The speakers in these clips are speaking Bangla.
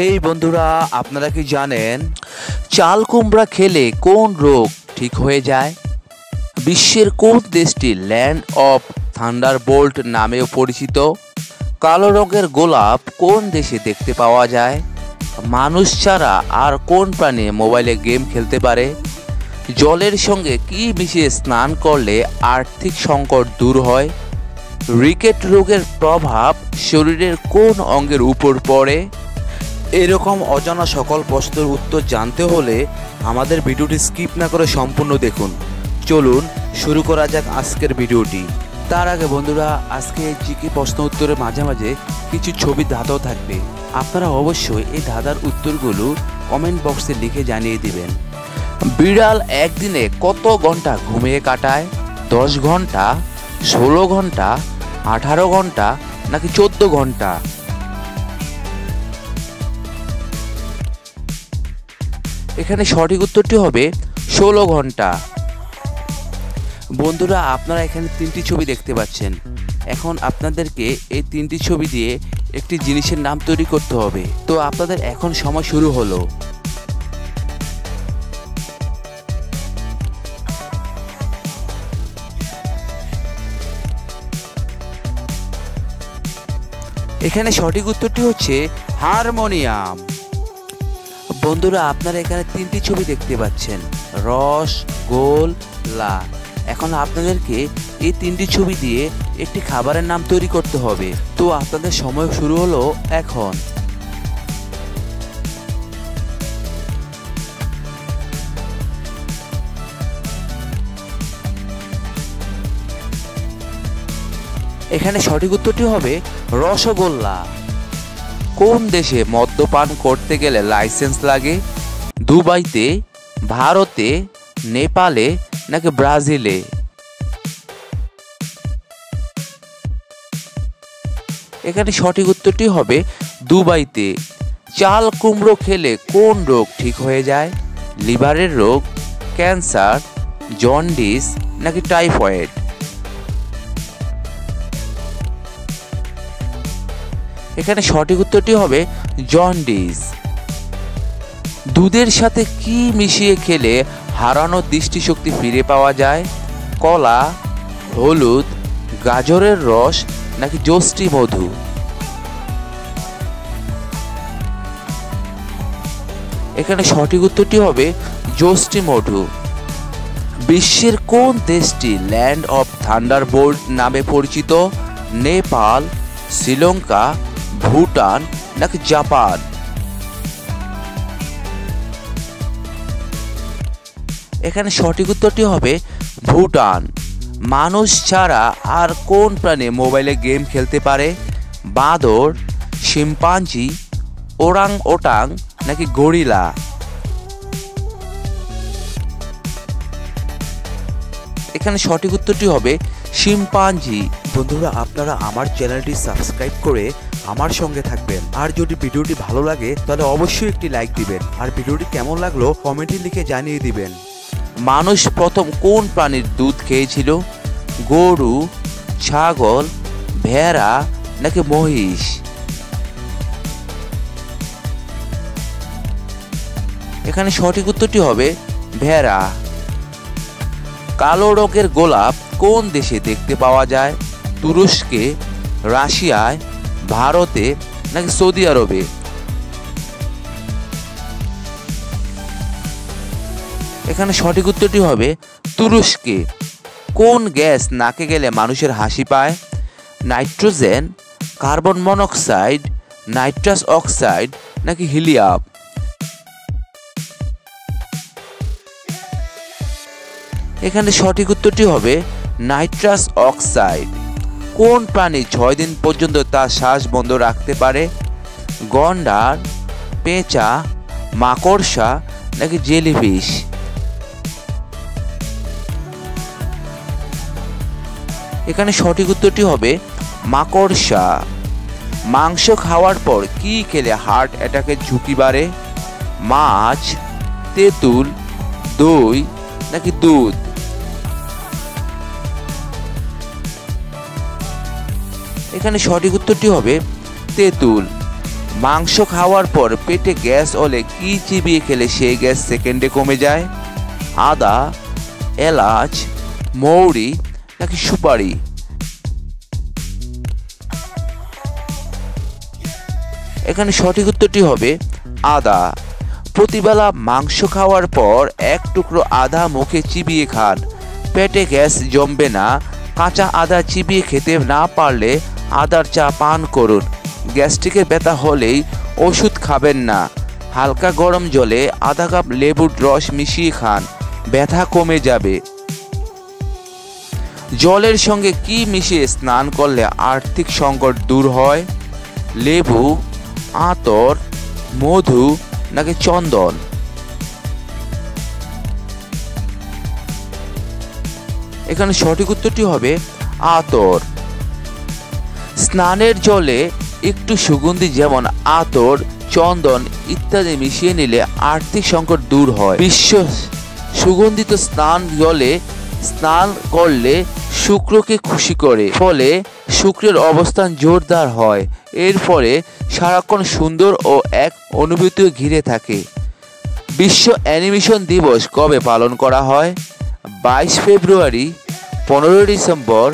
এই বন্ধুরা, আপনারা কি জানেন চাল কুমড়া খেলে কোন রোগ ঠিক হয়ে যায়? বিশ্বের কোন দেশটি ল্যান্ড অফ থান্ডারবোল্ট নামেও পরিচিত? কালো রঙের গোলাপ কোন দেশে দেখতে পাওয়া যায়? মানুষ ছাড়া আর কোন প্রাণী মোবাইলে গেম খেলতে পারে? জলের সঙ্গে কি মিশিয়ে স্নান করলে আর্থিক সংকট দূর হয়? রিকেট রোগের প্রভাব শরীরের কোন অঙ্গের উপর পড়ে? এরকম অজানা সকল প্রশ্নের উত্তর জানতে হলে আমাদের ভিডিওটি স্কিপ না করে সম্পূর্ণ দেখুন। চলুন শুরু করা যাক আজকের ভিডিওটি। তার আগে বন্ধুরা, আজকে জিকে প্রশ্ন উত্তরের মাঝে মাঝে কিছু ছবির ধাঁধাও থাকবে। আপনারা অবশ্যই এই ধাঁধার উত্তরগুলো কমেন্ট বক্সে লিখে জানিয়ে দিবেন। বিড়াল একদিনে কত ঘন্টা ঘুমিয়ে কাটায়? 10 ঘন্টা, 16 ঘন্টা, 18 ঘন্টা নাকি 14 ঘন্টা? এখানে সঠিক উত্তরটি হবে 16 ঘন্টা। বন্ধুরা, আপনারা এখানে 3টি ছবি দেখতে পাচ্ছেন। এখন আপনাদেরকে এই 3টি ছবি দিয়ে একটি জিনিসের নাম তৈরি করতে হবে। তো আপনাদের এখন সময় শুরু হলো। এখানে সঠিক উত্তরটি হচ্ছে হারমোনিয়াম। বন্ধুরা, আপনারা এখানে 3টি ছবি দেখতে পাচ্ছেন, রস, গোল, লা। এখন আপনাদেরকে এই 3টি ছবি দিয়ে একটি খাবারের নাম তৈরি করতে হবে। তো আপনাদের সময় শুরু হলো এখন। এখানে সঠিক উত্তরটি হবে রসগোল্লা। কোন দেশে মদ্যপান করতে গেলে লাইসেন্স লাগে? দুবাইতে, ভারতে, নেপালে নাকি ব্রাজিলে? এখানে সঠিক উত্তরটি হবে দুবাইতে। চাল কুমড়ো খেলে কোন রোগ ঠিক হয়ে যায়? লিভারের রোগ, ক্যান্সার, জন্ডিস নাকি টাইফয়েড? এখানে সঠিক উত্তরটি হবে জন্ডিস। দুধের সাথে কি মিশিয়ে খেলে হারানো দৃষ্টিশক্তি ফিরে পাওয়া যায়? কলা, হলুদ, গাজরের রস নাকি যষ্টি মধু? এখানে সঠিক উত্তরটি হবে যষ্টি মধু। বিশ্বের কোন দেশটি ল্যান্ড অফ থান্ডারবোল্ট নামে পরিচিত? নেপাল, শ্রীলঙ্কা, ভুটান নাকি জাপান? এখানে সঠিক উত্তরটি হবে ভুটান। মানুষ ছাড়া আর কোন প্রাণী মোবাইলে গেম খেলতে পারে? বাঁদর, শিম্পাঞ্জি, ওরাং ওটাং নাকি গরিলা? এখানে সঠিক উত্তরটি হবে শিম্পাঞ্জি। বন্ধুরা, আপনারা আমার চ্যানেলটি সাবস্ক্রাইব করে আমার সঙ্গে থাকবেন। আর যদি ভিডিওটি ভালো লাগে তাহলে অবশ্যই একটি লাইক দিবেন। আর ভিডিওটি কেমন লাগলো কমেন্টে লিখে জানিয়ে দিবেন। মানুষ প্রথম কোন প্রাণীর দুধ খেয়েছিল? গরু, ছাগল, ভেড়া নাকি মহিষ? এখানে সঠিক উত্তরটি হবে ভেড়া। কালো রঙের গোলাপ কোন দেশে দেখতে পাওয়া যায়? তুরস্কে, রাশিয়ায়, ভারতে নাকি সৌদি আরবে? এখানে সঠিক উত্তরটি হবে তুরস্কে। কোন গ্যাস নাকে গেলে মানুষের হাসি পায়? Nitrogen, carbon monoxide, nitrous oxide নাকি হিলিয়াম? এখানে সঠিক উত্তরটি হবে নাইট্রাস অক্সাইড। কোন প্রাণী 6 দিন পর্যন্ত তার শ্বাস বন্ধ রাখতে পারে? গন্ডার, পেঁচা, মাকড়সা নাকি জেলিফিশ? এখানে সঠিক উত্তরটি হবে মাকড়সা। মাংস খাওয়ার পর কি খেলে হার্ট অ্যাটাকের ঝুঁকি বাড়ে? মাছ, তেঁতুল, দই নাকি দুধ? এখানে সঠিক উত্তরটি হবে তেঁতুল। মাংস খাওয়ার পর পেটে গ্যাস হলে কি চিবিয়ে খেলে সেই গ্যাস সেকেন্ডে কমে যায়? আদা, এলাচ, মৌরি নাকি সুপারি? এখানে সঠিক উত্তরটি হবে আদা। প্রতিবেলা মাংস খাওয়ার পর এক টুকরো আদা মুখে চিবিয়ে খান, পেটে গ্যাস জমবে না। কাঁচা আদা চিবিয়ে খেতে না পারলে আদার চা পান করুন। গ্যাস্ট্রিকের ব্যথা হলেই ওষুধ খাবেন না। হালকা গরম জলে আধা কাপ লেবুর রস মিশিয়ে খান, ব্যথা কমে যাবে। জলের সঙ্গে কি মিশিয়ে স্নান করলে আর্থিক সংকট দূর হয়? লেবু, আতর, মধু নাকি চন্দন? এখানে সঠিক উত্তরটি হবে আতর। স্নানের জলে একটু সুগন্ধি যেমন আতর, চন্দন ইত্যাদি মিশিয়ে নিলে আর্থিক সংকট দূর হয়। বিশ্ব সুগন্ধিত স্নান জলে স্নান করলে শুক্রকে খুশি করে, ফলে শুক্রের অবস্থান জোরদার হয়। এর ফলে সারাক্ষণ সুন্দর ও এক অনুভূতি ঘিরে থাকে। বিশ্ব অ্যানিমেশন দিবস কবে পালন করা হয়? 22 ফেব্রুয়ারি, 15 ডিসেম্বর,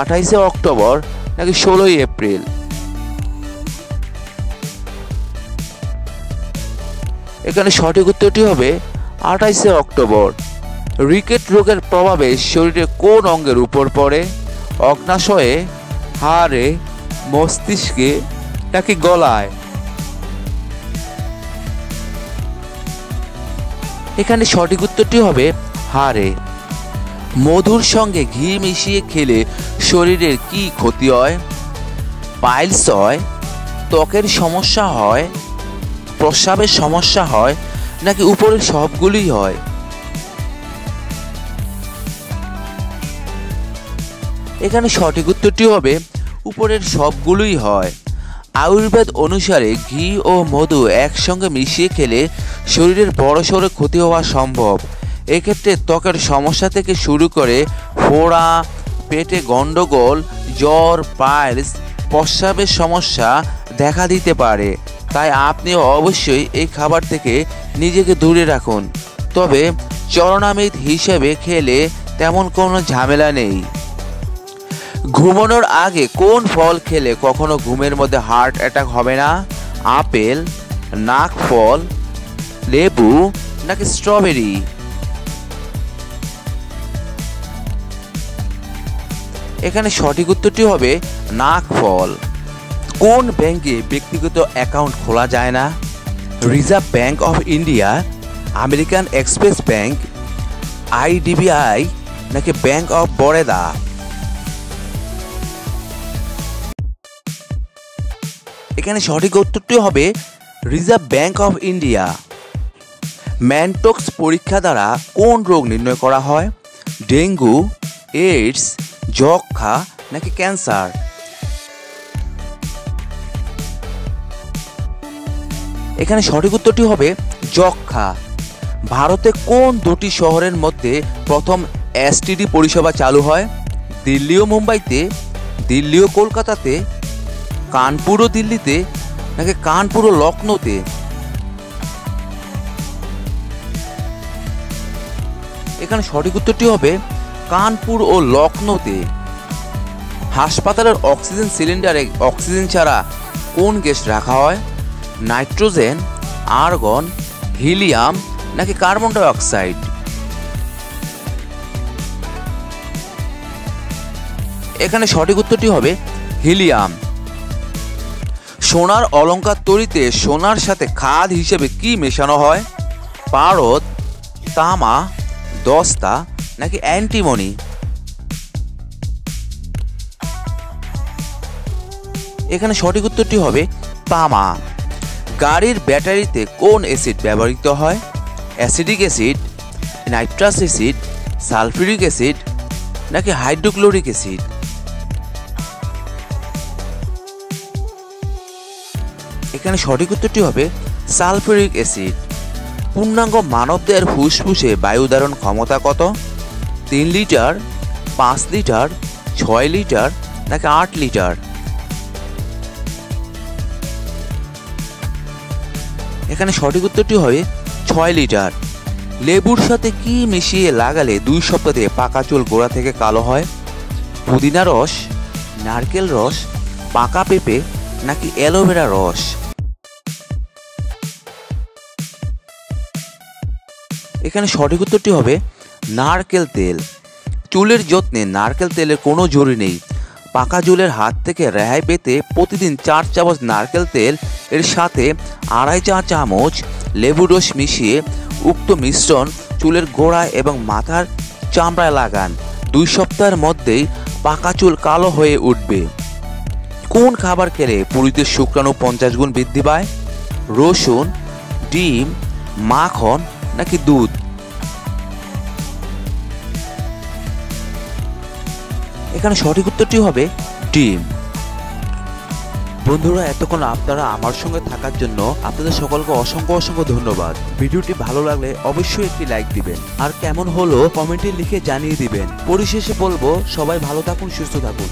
28 অক্টোবর নাকি 16 এপ্রিল? এখানে সঠিক উত্তরটি হবে 28 অক্টোবর। রিকেট রোগের প্রভাবে শরীরের কোন অঙ্গের উপর পড়ে? অগ্নাশয়ে, হাড়ে, মস্তিষ্কে নাকি গলায়? এখানে সঠিক উত্তরটি হবে হাড়ে। মধুর সঙ্গে ঘি মিশিয়ে খেলে শরীরের কি ক্ষতি হয়? পাইলস হয়, ত্বকের সমস্যা হয়, প্রস্রাবের সমস্যা হয় নাকি উপরের সবগুলোই হয়? এখানে সঠিক উত্তরটি হবে উপরের সবগুলোই হয়। আয়ুর্বেদ অনুসারে ঘি ও মধু একসঙ্গে মিশিয়ে খেলে শরীরের বড়সড় ক্ষতি হওয়া সম্ভব। এক্ষেত্রে ত্বকের সমস্যা থেকে শুরু করে ফোড়া, পেটে গন্ডগোল, জ্বর, পাইলস, প্রস্রাবের সমস্যা দেখা দিতে পারে। তাই আপনি অবশ্যই এই খাবার থেকে নিজেকে দূরে রাখুন। তবে চরণামৃত হিসেবে খেলে তেমন কোনো ঝামেলা নেই। ঘুমানোর আগে কোন ফল খেলে কখনো ঘুমের মধ্যে হার্ট অ্যাটাক হবে না? আপেল, নাকফল, লেবু নাকি স্ট্রবেরি? এখানে সঠিক উত্তরটি হবে নাকফল। কোন ব্যাংকে ব্যক্তিগত অ্যাকাউন্ট খোলা যায় না? Reserve bank of India, American express bank, IDBI নাকি ব্যাংক অফ বরোদা? এখানে সঠিক উত্তরটি হবে রিজার্ভ ব্যাংক অফ ইন্ডিয়া। ম্যানটক্স পরীক্ষা দ্বারা কোন রোগ নির্ণয় করা হয়? ডেঙ্গু, এইডস, যক্ষ্মা নাকি ক্যান্সার? এখানে সঠিক উত্তরটি হবে যক্ষ্মা। ভারতে কোন দুটি শহরের মধ্যে প্রথম STD পরিষেবা চালু হয়? দিল্লি ও মুম্বাইতে, দিল্লি ও কলকাতাতে, কানপুর ও দিল্লিতে নাকি কানপুর ও লখনৌতে? এখানে সঠিক উত্তরটি হবে কানপুর ও লখনৌতে। হাসপাতালের অক্সিজেন সিলিন্ডারে অক্সিজেন ছাড়া কোন গ্যাস রাখা হয়? নাইট্রোজেন, আর্গন, হিলিয়াম নাকি কার্বন ডাই অক্সাইড? এখানে সঠিক উত্তরটি হবে হিলিয়াম। সোনার অলংকার তৈরিতে সোনার সাথে খাদ হিসেবে কি মেশানো হয়? পারদ, তামা, দস্তা নাকি অ্যান্টিমনি? এখানে সঠিক উত্তরটি হবে তামা। গাড়ির ব্যাটারিতে কোন অ্যাসিড ব্যবহৃত হয়? Acidic acid, nitrous acid, sulphuric acid নাকি হাইড্রোক্লোরিক অ্যাসিড? এখানে সঠিক উত্তরটি হবে সালফিউরিক অ্যাসিড। পূর্ণাঙ্গ মানবদেহের ফুসফুসে বায়ু ধারণ ক্ষমতা কত? 3 লিটার, 5 লিটার, 6 লিটার নাকি 8 লিটার? এখানে সঠিক উত্তরটি হবে 6 লিটার। লেবুর সাথে কি মিশিয়ে লাগালে 2 সপ্তাহে পাকা চুল গোড়া থেকে কালো হয়? পুদিনা রস, নারকেল রস, পাকা পেঁপে নাকি অ্যালোভেরা রস? এখানে সঠিক উত্তরটি হবে নারকেল তেল। চুলের যত্নে নারকেল তেলের কোনো জরুরি নেই। পাকা চুলের হাত থেকে রেহাই পেতে প্রতিদিন 4 চামচ নারকেল তেল এর সাথে 2.5 চা চামচ লেবুর রস মিশিয়ে উক্ত মিশ্রণ চুলের গোড়ায় এবং মাথার চামড়ায় লাগান। 2 সপ্তাহের মধ্যেই পাকা চুল কালো হয়ে উঠবে। কোন খাবার খেলে পুরুষদের শুক্রাণু 50 গুণ বৃদ্ধি পায়? রসুন, ডিম, মাখন নাকি দুধ? এখানে সঠিক উত্তরটি হবে ডিম। বন্ধুরা, এতক্ষণ আপনারা আমার সঙ্গে থাকার জন্য আপনাদের সকলকে অসংখ্য অসংখ্য ধন্যবাদ। ভিডিওটি ভালো লাগলে অবশ্যই একটি লাইক দিবেন, আর কেমন হলো কমেন্টে লিখে জানিয়ে দিবেন। পরিশেষে বলবো, সবাই ভালো থাকুন, সুস্থ থাকুন।